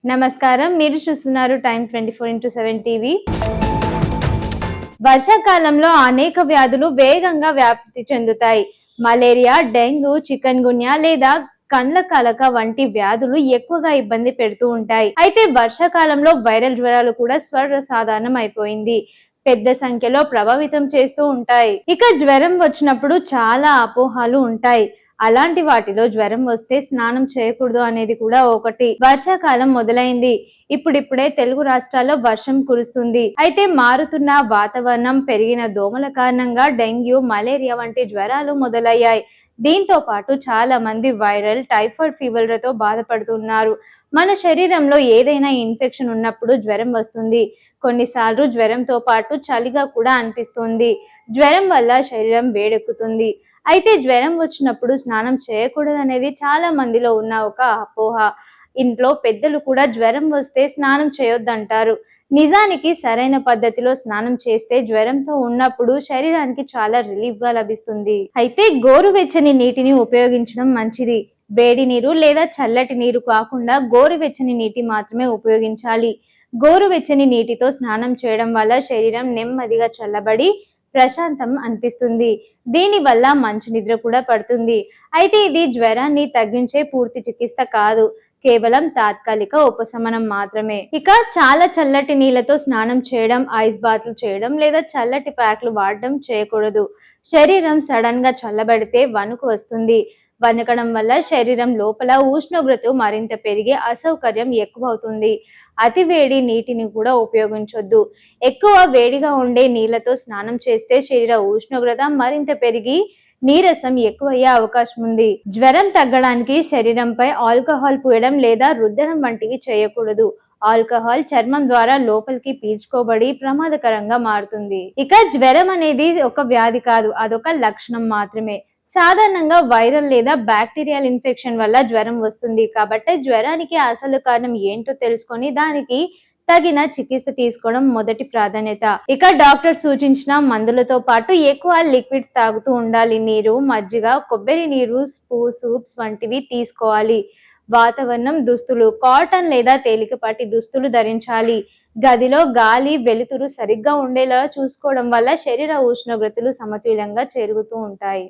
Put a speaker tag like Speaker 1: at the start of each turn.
Speaker 1: నమస్కారం, మీరు చూస్తున్నారు టైమ్ 24x7 టీవీ. వర్షాకాలంలో అనేక వ్యాధులు వేగంగా వ్యాప్తి చెందుతాయి. మలేరియా, డెంగ్యూ, చికెన్ గున్యా లేదా కండ్ల కలక వంటి వ్యాధులు ఎక్కువగా ఇబ్బంది పెడుతూ ఉంటాయి. అయితే వర్షాకాలంలో వైరల్ జ్వరాలు కూడా సర్వసాధారణం అయిపోయింది. పెద్ద సంఖ్యలో ప్రభావితం చేస్తూ ఉంటాయి. ఇక జ్వరం వచ్చినప్పుడు చాలా అపోహలు ఉంటాయి. అలాంటి వాటిలో జ్వరం వస్తే స్నానం చేయకూడదు అనేది కూడా ఒకటి. వర్షాకాలం మొదలైంది. ఇప్పుడిప్పుడే తెలుగు రాష్ట్రాల్లో వర్షం కురుస్తుంది. అయితే మారుతున్న వాతావరణం, పెరిగిన దోమల కారణంగా డెంగ్యూ, మలేరియా వంటి జ్వరాలు మొదలయ్యాయి. దీంతో పాటు చాలా మంది వైరల్, టైఫాయిడ్ ఫీవర్లతో బాధపడుతున్నారు. మన శరీరంలో ఏదైనా ఇన్ఫెక్షన్ ఉన్నప్పుడు జ్వరం వస్తుంది. కొన్నిసార్లు జ్వరంతో పాటు చలిగా కూడా అనిపిస్తుంది. జ్వరం వల్ల శరీరం వేడెక్కుతుంది. అయితే జ్వరం వచ్చినప్పుడు స్నానం చేయకూడదు అనేది చాలా మందిలో ఉన్న ఒక అపోహ. ఇంట్లో పెద్దలు కూడా జ్వరం వస్తే స్నానం చేయొద్దంటారు. నిజానికి సరైన పద్ధతిలో స్నానం చేస్తే జ్వరంతో ఉన్నప్పుడు శరీరానికి చాలా రిలీఫ్ గా లభిస్తుంది. అయితే గోరువెచ్చని నీటిని ఉపయోగించడం మంచిది. వేడి నీరు లేదా చల్లటి నీరు కాకుండా గోరువెచ్చని నీటి మాత్రమే ఉపయోగించాలి. గోరువెచ్చని నీటితో స్నానం చేయడం వల్ల శరీరం నెమ్మదిగా చల్లబడి ప్రశాంతం అనిపిస్తుంది. దీని వల్ల మంచి నిద్ర కూడా పడుతుంది. అయితే ఇది జ్వరాన్ని తగ్గించే పూర్తి చికిత్స కాదు, కేవలం తాత్కాలిక ఉపశమనం మాత్రమే. ఇక చాలా చల్లటి నీళ్లతో స్నానం చేయడం, ఐస్ బాత్లు చేయడం లేదా చల్లటి ప్యాక్లు వాడడం చేయకూడదు. శరీరం సడన్ గా చల్లబడితే వణుకు వస్తుంది. వణకడం వల్ల శరీరం లోపల ఉష్ణోగ్రత మరింత పెరిగి అసౌకర్యం ఎక్కువ అవుతుంది. అతి వేడి నీటిని కూడా ఉపయోగించొద్దు. ఎక్కువ వేడిగా ఉండే నీళ్లతో స్నానం చేస్తే శరీర ఉష్ణోగ్రత మరింత పెరిగి నీరసం ఎక్కువయ్యే అవకాశం ఉంది. జ్వరం తగ్గడానికి శరీరంపై ఆల్కహాల్ పూయడం లేదా రుద్దడం వంటివి చేయకూడదు. ఆల్కహాల్ చర్మం ద్వారా లోపలికి పీల్చుకోబడి ప్రమాదకరంగా మారుతుంది. ఇక జ్వరం అనేది ఒక వ్యాధి కాదు, అదొక లక్షణం మాత్రమే. సాధారణంగా వైరల్ లేదా బ్యాక్టీరియల్ ఇన్ఫెక్షన్ వల్ల జ్వరం వస్తుంది. కాబట్టి జ్వరానికి అసలు కారణం ఏంటో తెలుసుకొని దానికి తగిన చికిత్స తీసుకోవడం మొదటి ప్రాధాన్యత. ఇక డాక్టర్ సూచించిన మందులతో పాటు ఎక్కువ లిక్విడ్స్ తాగుతూ ఉండాలి. నీరు, మజ్జిగ, కొబ్బరి నీరు, సూప్స్ వంటివి తీసుకోవాలి. వాతావరణం, దుస్తులు కాటన్ లేదా తేలికపాటి దుస్తులు ధరించాలి. గదిలో గాలి, వెలుతురు సరిగ్గా ఉండేలా చూసుకోవడం వల్ల శరీర ఉష్ణోగ్రతలు సమతుల్యంగా చేరుగుతూ ఉంటాయి.